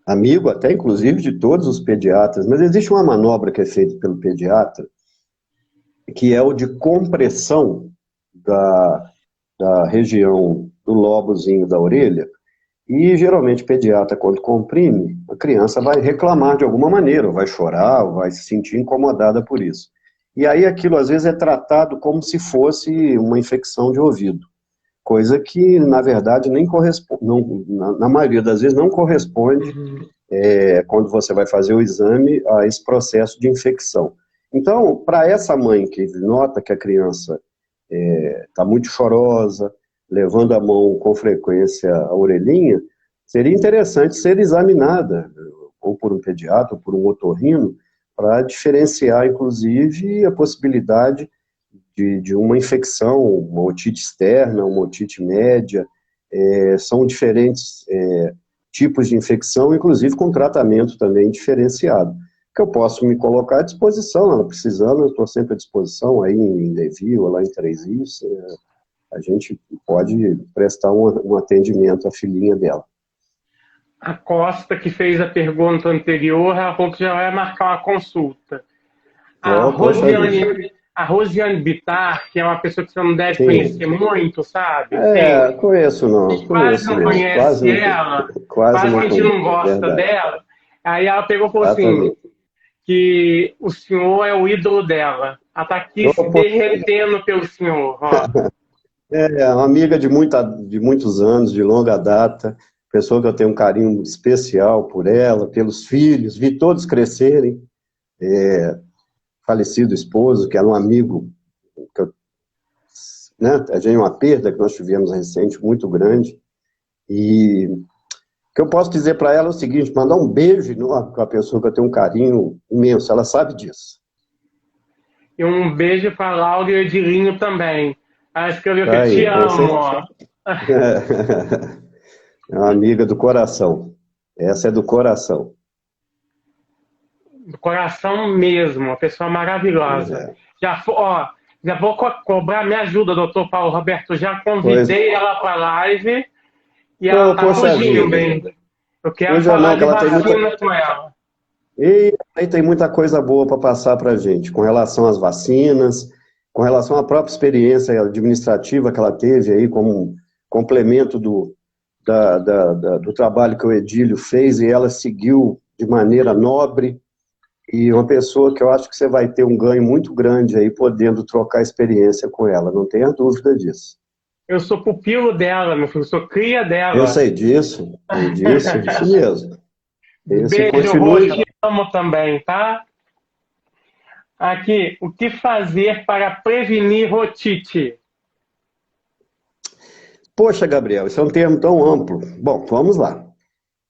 amigo até, inclusive, de todos os pediatras, mas existe uma manobra que é feita pelo pediatra, que é o de compressão da região do lobozinho da orelha, e geralmente o pediatra, quando comprime, a criança vai reclamar de alguma maneira, ou vai chorar, ou vai se sentir incomodada por isso. E aí aquilo às vezes é tratado como se fosse uma infecção de ouvido, coisa que na verdade nem corresponde, na maioria das vezes não corresponde quando você vai fazer o exame a esse processo de infecção. Então, para essa mãe que nota que a criança está muito chorosa, levando a mão com frequência à orelhinha, seria interessante ser examinada, ou por um pediatra, ou por um otorrino, para diferenciar, inclusive, a possibilidade de uma infecção, uma otite externa, uma otite média. São diferentes tipos de infecção, inclusive com tratamento também diferenciado, que eu posso me colocar à disposição, ela precisando, eu estou sempre à disposição, aí em Levi ou lá em 3i, a gente pode prestar um atendimento à filhinha dela. A Costa, que fez a pergunta anterior, ela falou que já vai marcar uma consulta. A Poxa vida. Rosiane, a Rosiane Bittar, que é uma pessoa que você não deve Sim. conhecer muito, sabe? Sim, Conheço a não, gente quase conheço não não. conhece ela, Quase quase a não gente não conheço, gosta verdade. dela. Aí ela pegou e falou assim, Exatamente. que o senhor é o ídolo dela. Ela está aqui se derretendo pelo senhor, ó. Uma amiga de muitos anos, de longa data, pessoa que eu tenho um carinho especial por ela, pelos filhos, vi todos crescerem, falecido esposo, que era um amigo, né, a gente uma perda que nós tivemos recente, muito grande, e o que eu posso dizer para ela é o seguinte, mandar um beijo com a pessoa que eu tenho um carinho imenso, ela sabe disso. E um beijo para a Laura Edilinho também. Ela escreveu que eu te Aí, amo, ó. é uma amiga do coração, essa é do coração. Do coração mesmo, uma pessoa maravilhosa. Já vou cobrar minha ajuda, doutor Paulo Roberto. Já Pois, convidei ela para a live e ela está poxa fugindo, vida, hein? Eu quero hoje não, falar que de ela tem vacina com ela. E aí tem muita coisa boa para passar para a gente, com relação às vacinas, com relação à própria experiência administrativa que ela teve aí, como um complemento do trabalho que o Edílio fez, e ela seguiu de maneira nobre, e uma pessoa que eu acho que você vai ter um ganho muito grande aí, podendo trocar experiência com ela, não tenha dúvida disso. Eu sou pupilo dela, meu filho, sou cria Eu dela. sei disso, isso mesmo. Esse Beijo, Rô, continue. te amo também, tá? Aqui, o que fazer para prevenir otite? Poxa, Gabriel, isso é um termo tão amplo. Bom, vamos lá.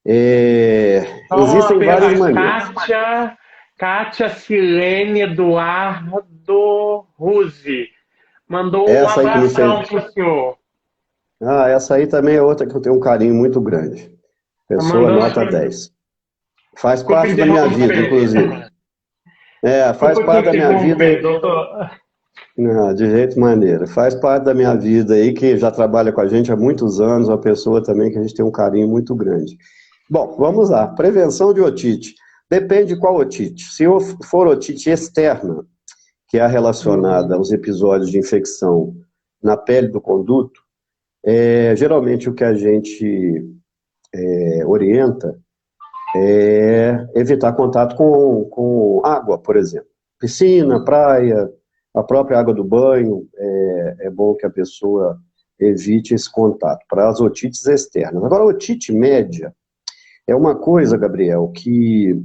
Então, Existem várias maneiras. Kátia Silene Eduardo Ruse mandou um Essa aí que me abração fez. pro senhor. Essa aí também é outra que eu tenho um carinho muito grande. Tá Pessoa mandando. nota 10. Faz Desculpa parte da minha vida, interromper. inclusive. Faz Desculpa te parte da minha vida. interromper, doutor. Não, de jeito maneira. Faz parte da minha vida aí, que já trabalha com a gente há muitos anos, uma pessoa também que a gente tem um carinho muito grande. Bom, vamos lá. Prevenção de otite. Depende de qual otite. Se for otite externa, que é relacionada aos episódios de infecção na pele do conduto, geralmente o que a gente orienta é evitar contato com água, por exemplo. Piscina, praia, a própria água do banho, é bom que a pessoa evite esse contato para as otites externas. Agora, a otite média é uma coisa, Gabriel, que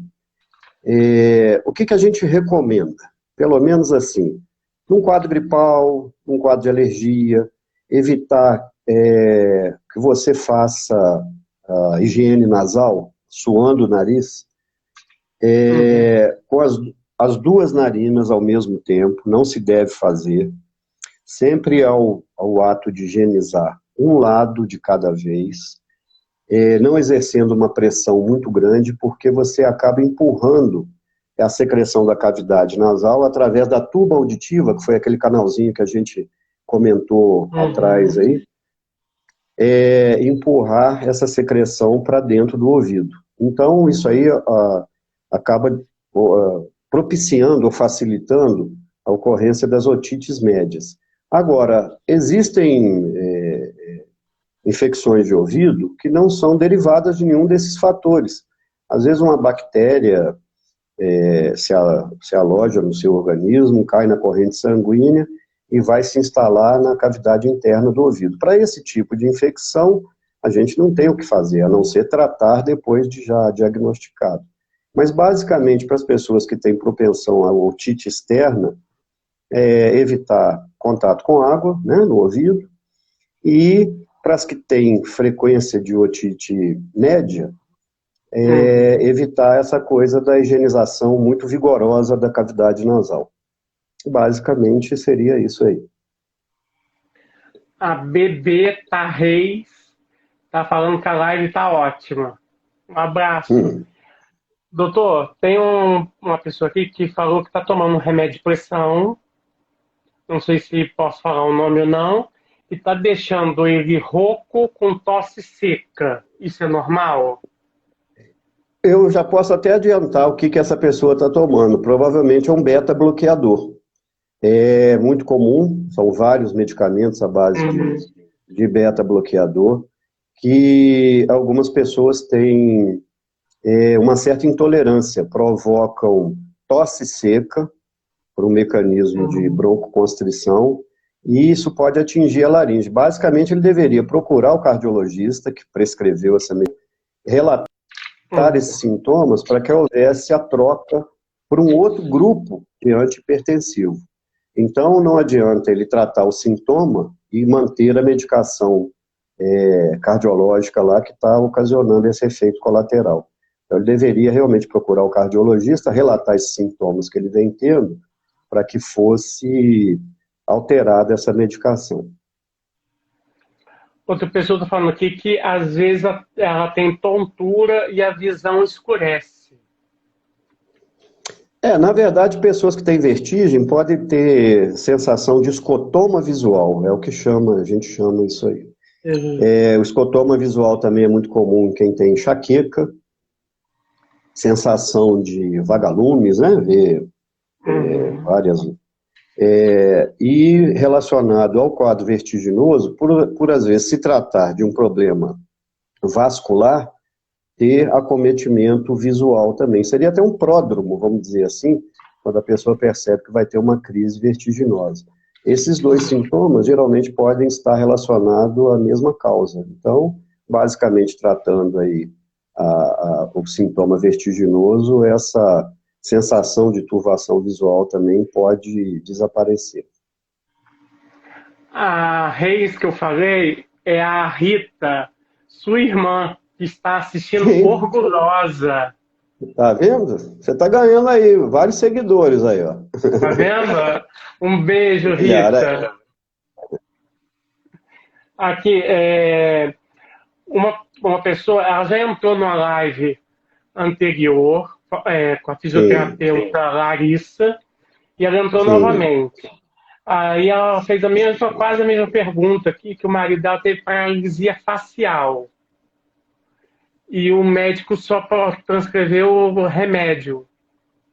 o que a gente recomenda? Pelo menos assim, num quadro gripal, num quadro de alergia, evitar que você faça a higiene nasal, suando o nariz, com as duas narinas ao mesmo tempo, não se deve fazer. Sempre ao ato de higienizar um lado de cada vez, não exercendo uma pressão muito grande, porque você acaba empurrando a secreção da cavidade nasal através da tuba auditiva, que foi aquele canalzinho que a gente comentou atrás aí, empurrar essa secreção para dentro do ouvido. Então, isso aí acaba propiciando ou facilitando a ocorrência das otites médias. Agora, existem infecções de ouvido que não são derivadas de nenhum desses fatores. Às vezes uma bactéria se aloja no seu organismo, cai na corrente sanguínea e vai se instalar na cavidade interna do ouvido. Para esse tipo de infecção, a gente não tem o que fazer, a não ser tratar depois de já diagnosticado. Mas, basicamente, para as pessoas que têm propensão à otite externa, evitar contato com água, né, no ouvido, e para as que têm frequência de otite média, evitar essa coisa da higienização muito vigorosa da cavidade nasal. Basicamente, seria isso aí. A Bebê Reis tá falando que a live tá ótima. Um abraço. Doutor, tem uma pessoa aqui que falou que está tomando um remédio de pressão, não sei se posso falar o nome ou não, e está deixando ele rouco com tosse seca. Isso é normal? Eu já posso até adiantar o que essa pessoa está tomando. Provavelmente é um beta-bloqueador. É muito comum, são vários medicamentos à base de beta-bloqueador, que algumas pessoas têm uma certa intolerância, provocam tosse seca, por um mecanismo de broncoconstrição, e isso pode atingir a laringe. Basicamente, ele deveria procurar o cardiologista que prescreveu essa medicina, relatar esses sintomas para que houvesse a troca por um outro grupo de antihipertensivo. Então, não adianta ele tratar o sintoma e manter a medicação cardiológica lá que está ocasionando esse efeito colateral. Então, ele deveria realmente procurar o cardiologista, relatar esses sintomas que ele vem tendo, para que fosse alterada essa medicação. Outra pessoa está falando aqui que às vezes ela tem tontura e a visão escurece. Na verdade, pessoas que têm vertigem podem ter sensação de escotoma visual, é o que a gente chama isso aí. O escotoma visual também é muito comum em quem tem enxaqueca, sensação de vagalumes, né? Ver várias. E relacionado ao quadro vertiginoso, por às vezes se tratar de um problema vascular, ter acometimento visual também. Seria até um pródromo, vamos dizer assim, quando a pessoa percebe que vai ter uma crise vertiginosa. Esses dois sintomas geralmente podem estar relacionados à mesma causa. Então, basicamente tratando aí o sintoma vertiginoso, essa sensação de turvação visual também pode desaparecer. A Reis que eu falei é a Rita, sua irmã, que está assistindo orgulhosa. Tá vendo? Você tá ganhando aí, vários seguidores aí, ó. Tá vendo? Um beijo, Rita. Aqui, uma pessoa, ela já entrou numa live anterior, com a fisioterapeuta Larissa, e ela entrou novamente. Aí ela fez quase a mesma pergunta aqui, que o marido dela teve paralisia facial. e o médico só transcreveu o remédio.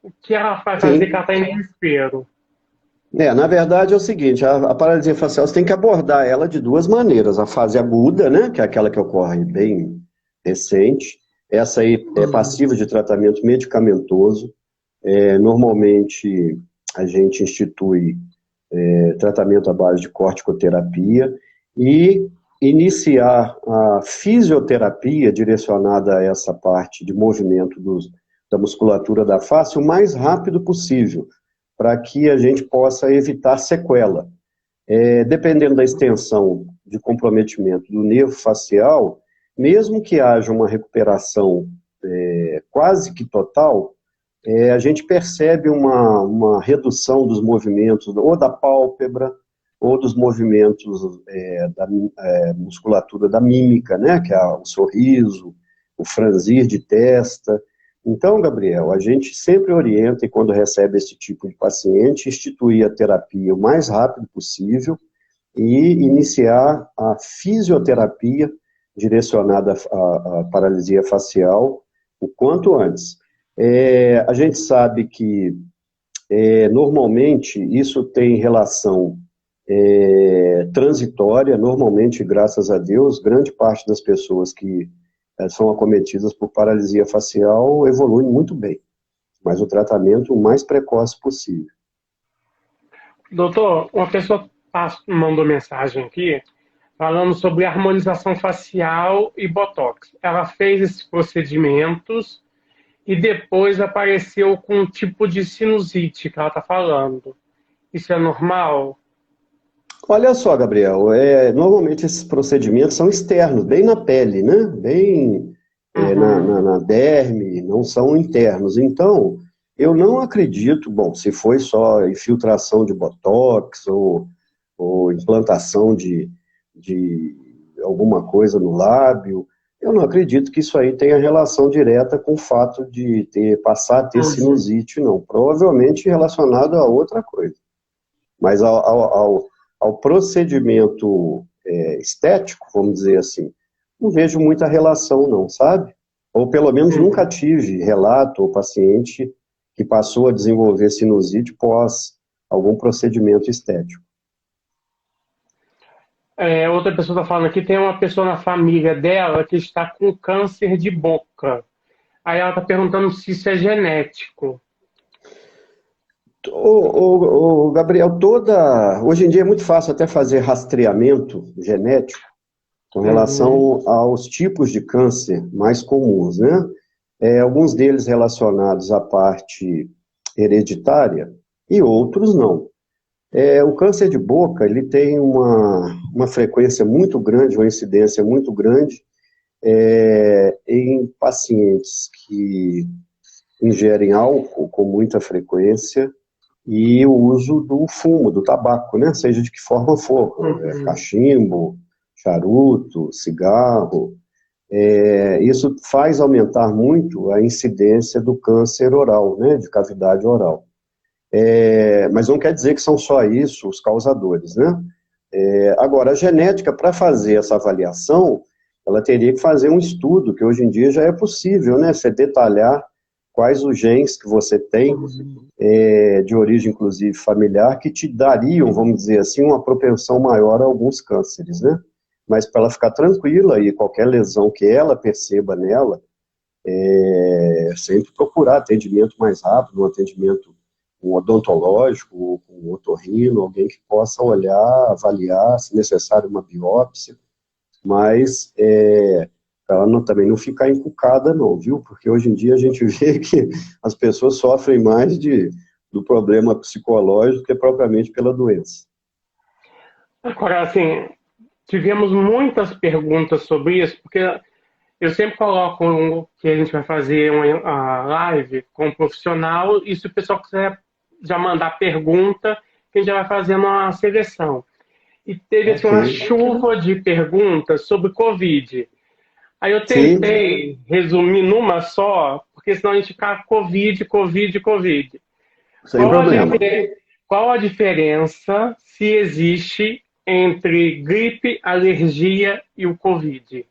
O que ela vai fazer que Sim. ela está em desespero? Na verdade é o seguinte, a paralisia facial você tem que abordar ela de duas maneiras. A fase aguda, né, que é aquela que ocorre bem recente, essa aí é passiva de tratamento medicamentoso. Normalmente a gente institui tratamento à base de corticoterapia e iniciar a fisioterapia direcionada a essa parte de movimento da musculatura da face o mais rápido possível, para que a gente possa evitar sequela. Dependendo da extensão de comprometimento do nervo facial, mesmo que haja uma recuperação quase que total, a gente percebe uma redução dos movimentos, ou da pálpebra, ou dos movimentos da musculatura da mímica, né, que é o sorriso, o franzir de testa. Então, Gabriel, a gente sempre orienta, e quando recebe esse tipo de paciente, instituir a terapia o mais rápido possível e iniciar a fisioterapia direcionada à paralisia facial o quanto antes. A gente sabe que, normalmente, isso tem relação transitória, normalmente, graças a Deus, grande parte das pessoas que são acometidas por paralisia facial evoluem muito bem, mas o tratamento o mais precoce possível. Doutor, uma pessoa mandou mensagem aqui falando sobre harmonização facial e botox. Ela fez esses procedimentos e depois apareceu com um tipo de sinusite que ela está falando. Isso é normal? Olha só, Gabriel, normalmente esses procedimentos são externos, bem na pele, né? Bem na derme, não são internos. Então, eu não acredito, bom, se foi só infiltração de botox ou implantação de alguma coisa no lábio, eu não acredito que isso aí tenha relação direta com o fato de passar a ter sinusite, não. Provavelmente relacionado a outra coisa. Mas ao procedimento estético, vamos dizer assim, não vejo muita relação não, sabe? Ou pelo menos nunca tive relato ou paciente que passou a desenvolver sinusite pós algum procedimento estético. Outra pessoa está falando aqui, tem uma pessoa na família dela que está com câncer de boca. Aí ela está perguntando se isso é genético. Gabriel, hoje em dia é muito fácil até fazer rastreamento genético com relação aos tipos de câncer mais comuns, né? Alguns deles relacionados à parte hereditária e outros não. O câncer de boca, ele tem uma frequência muito grande, uma incidência muito grande em pacientes que ingerem álcool com muita frequência e o uso do fumo, do tabaco, né? Seja de que forma for, cachimbo, charuto, cigarro. Isso faz aumentar muito a incidência do câncer oral, né? De cavidade oral. Mas não quer dizer que são só isso os causadores, né? Agora, a genética, para fazer essa avaliação, ela teria que fazer um estudo, que hoje em dia já é possível, né? Você detalhar quais os genes que você tem, de origem, inclusive, familiar, que te dariam, vamos dizer assim, uma propensão maior a alguns cânceres, né? Mas para ela ficar tranquila e qualquer lesão que ela perceba nela, sempre procurar atendimento mais rápido, um atendimento odontológico, um otorrino, alguém que possa olhar, avaliar, se necessário uma biópsia, mas para ela também não ficar encucada não, viu? Porque hoje em dia a gente vê que as pessoas sofrem mais do problema psicológico que propriamente pela doença. Agora, assim, tivemos muitas perguntas sobre isso, porque eu sempre coloco que a gente vai fazer uma live com um profissional, e se o pessoal quiser já mandar pergunta, que a gente já vai fazendo uma seleção. E teve assim, uma chuva de perguntas sobre Covid. Aí eu tentei resumir numa só, porque senão a gente fica Covid, Covid, Covid. Sem problema. Qual a diferença, se existe, entre gripe, alergia e o Covid?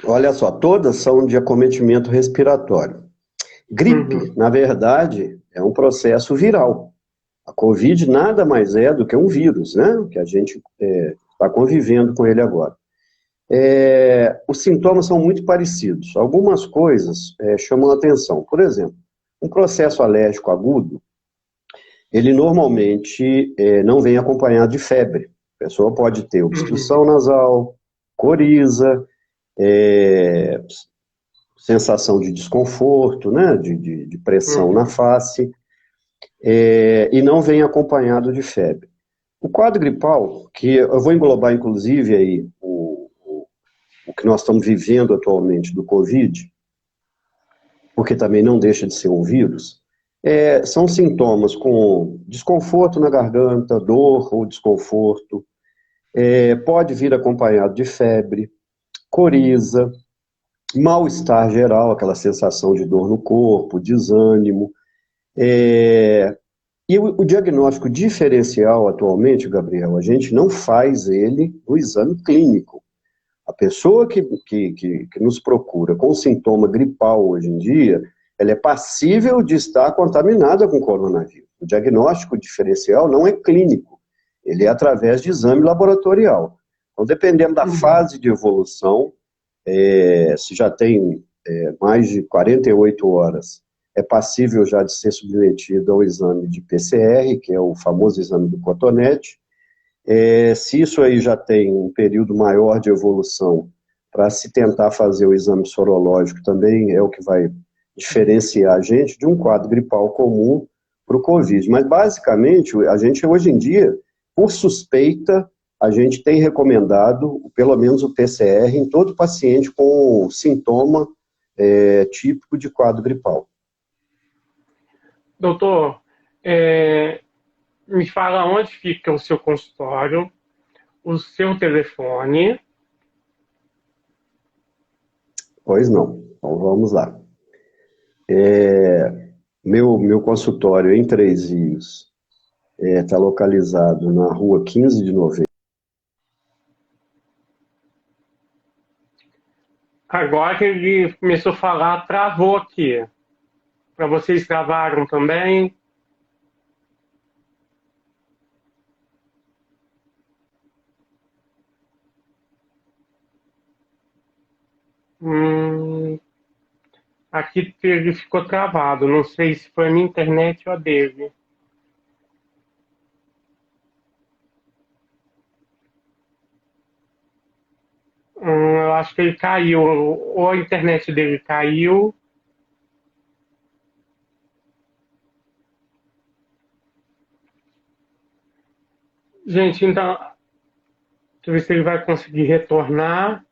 Olha só, todas são de acometimento respiratório. Gripe, Uhum. na verdade, é um processo viral. A Covid nada mais é do que um vírus, né? Que a gente está convivendo com ele agora. Os sintomas são muito parecidos. Algumas coisas chamam a atenção. Por exemplo, um processo alérgico agudo, ele normalmente não vem acompanhado de febre. A pessoa pode ter Uhum. obstrução nasal, coriza, é, sensação de desconforto, né, de pressão na Uhum. face, e não vem acompanhado de febre. O quadro gripal, que eu vou englobar inclusive aí o que nós estamos vivendo atualmente do Covid, porque também não deixa de ser um vírus, são sintomas com desconforto na garganta, dor ou desconforto, pode vir acompanhado de febre, coriza, mal-estar geral, aquela sensação de dor no corpo, desânimo. E o diagnóstico diferencial atualmente, Gabriel, a gente não faz ele no exame clínico. A pessoa que nos procura com sintoma gripal hoje em dia, ela é passível de estar contaminada com coronavírus. O diagnóstico diferencial não é clínico, ele é através de exame laboratorial. Então, dependendo da Uhum. fase de evolução, se já tem mais de 48 horas, é passível já de ser submetido ao exame de PCR, que é o famoso exame do cotonete. Se isso aí já tem um período maior de evolução, para se tentar fazer o exame sorológico também é o que vai diferenciar a gente de um quadro gripal comum para o Covid. Mas, basicamente, a gente hoje em dia, por suspeita, a gente tem recomendado, pelo menos o PCR, em todo paciente com sintoma típico de quadro gripal. Doutor, me fala onde fica o seu consultório, o seu telefone. Pois não. Então, vamos lá. Meu consultório em Três Rios está localizado na rua 15 de novembro. Agora que ele começou a falar, travou aqui. Para vocês travaram também? Hum, aqui ele ficou travado. Não sei se foi a minha internet ou a dele. Eu acho que ele caiu. Ou a internet dele caiu. Gente, então, deixa eu ver se ele vai conseguir retornar.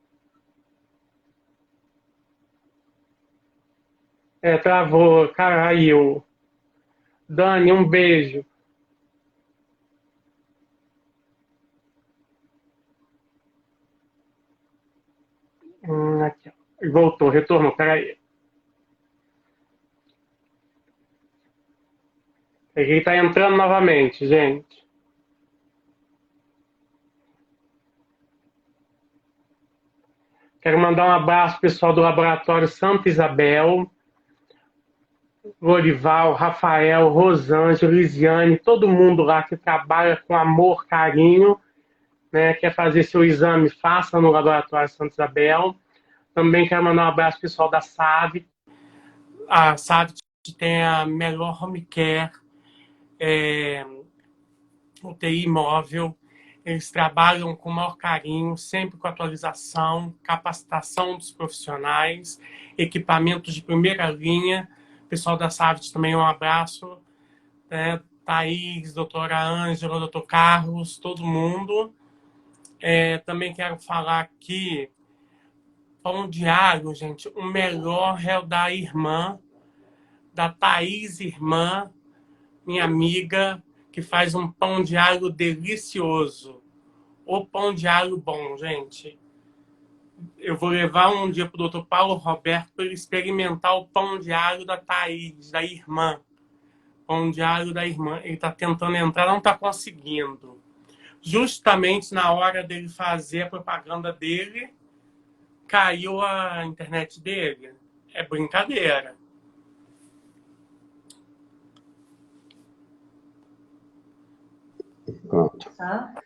Travou, caiu. Dani, um beijo. Aqui, ó. Voltou, retornou, peraí. Ele tá entrando novamente, gente. Quero mandar um abraço pro pessoal do Laboratório Santa Isabel, Lorival, Rafael, Rosângela, Lisiane, todo mundo lá que trabalha com amor, carinho, né? Quer fazer seu exame, faça no Laboratório Santa Isabel. Também quero mandar um abraço pro pessoal da SAV. A SAV tem a melhor home care, UTI móvel. Eles trabalham com o maior carinho, sempre com atualização, capacitação dos profissionais, equipamentos de primeira linha. O pessoal da Savit também, um abraço. Thaís, doutora Ângela, doutor Carlos, todo mundo. Também quero falar aqui, pão de alho, gente, o melhor é o da irmã, da Thaís, irmã, minha amiga, que faz um pão de alho delicioso. O pão de alho bom, gente. Eu vou levar um dia pro doutor Paulo Roberto para ele experimentar o pão de alho da Thaís, da irmã. Pão de alho da irmã. Ele tá tentando entrar, não tá conseguindo. Justamente na hora dele fazer a propaganda dele, caiu a internet dele. É brincadeira. Pronto.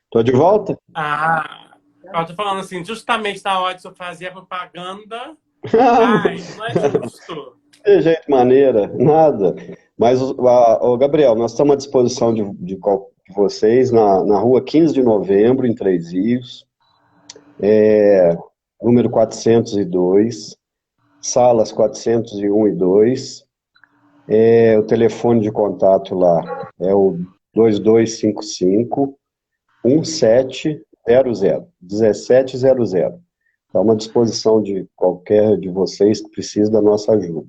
Tô de volta? Ah, eu tô falando assim, justamente na hora de eu fazer a propaganda, ai, não é justo. De jeito maneira, nada. Mas, Gabriel, nós estamos à disposição de vocês na rua 15 de novembro, em Três Rios, número 402, salas 401 e 2. O telefone de contato lá é o 2255 1700. Estamos à disposição de qualquer de vocês que precise da nossa ajuda.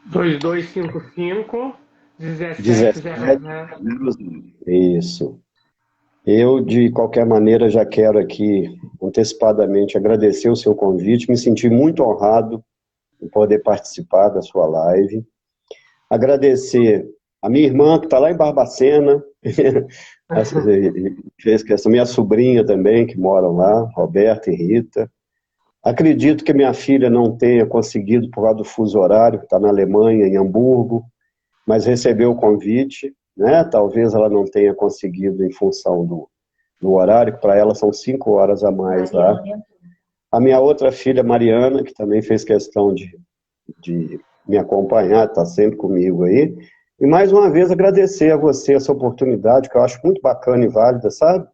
2255 1700. 1700. Isso. Eu, de qualquer maneira, já quero aqui antecipadamente agradecer o seu convite, me senti muito honrado em poder participar da sua live. Agradecer a minha irmã, que está lá em Barbacena, fez questão, minha sobrinha também, que moram lá, Roberta e Rita. Acredito que minha filha não tenha conseguido, por causa do fuso horário, está na Alemanha, em Hamburgo, mas recebeu o convite, né? Talvez ela não tenha conseguido em função do horário, que para ela são 5 horas a mais lá. A minha outra filha, Mariana, que também fez questão de me acompanhar, está sempre comigo aí. E mais uma vez agradecer a você essa oportunidade, que eu acho muito bacana e válida, sabe?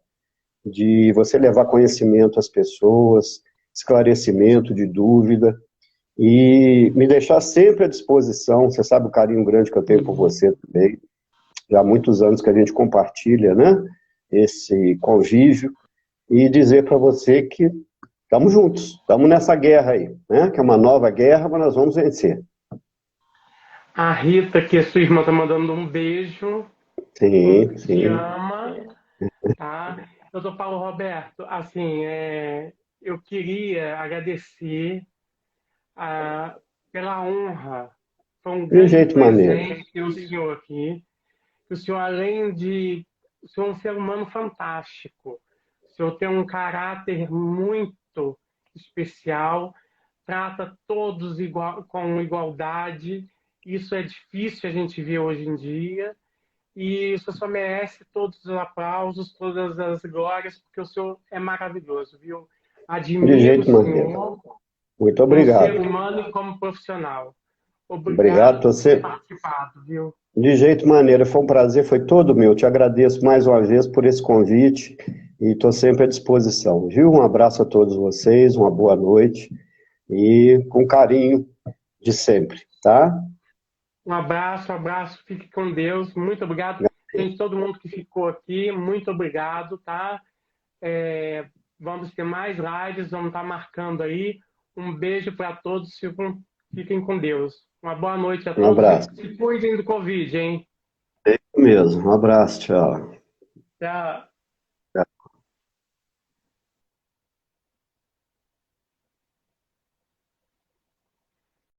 De você levar conhecimento às pessoas, esclarecimento de dúvida, e me deixar sempre à disposição. Você sabe o carinho grande que eu tenho por você também. Já há muitos anos que a gente compartilha, né, esse convívio, e dizer para você que estamos juntos, estamos nessa guerra aí, né, que é uma nova guerra, mas nós vamos vencer. A Rita, que é sua irmã, tá mandando um beijo. Sim, Te sim. ama, tá? Doutor Paulo Roberto, assim, eu queria agradecer pela honra. Foi um De grande jeito maneiro. presente ter o senhor aqui. O senhor, além de... O senhor é um ser humano fantástico. O senhor tem um caráter muito especial, trata todos com igualdade. Isso é difícil a gente ver hoje em dia. E o senhor só merece todos os aplausos, todas as glórias, porque o senhor é maravilhoso, viu? De Admiro o jeito maneiro. senhor Muito como ser obrigado. humano e como profissional. Obrigado, Obrigado por ter você. participado, viu? De jeito maneiro, foi um prazer, foi todo meu. Te agradeço mais uma vez por esse convite e estou sempre à disposição, viu? Um abraço a todos vocês, uma boa noite e com carinho de sempre, tá? Um abraço, fique com Deus. Muito obrigado. Gente, todo mundo que ficou aqui, muito obrigado, tá? Vamos ter mais lives, vamos estar marcando aí. Um beijo para todos, fiquem com Deus. Uma boa noite a Um todos e abraço. se cuidem do Covid, hein? É isso mesmo. Um abraço, tchau. Tchau.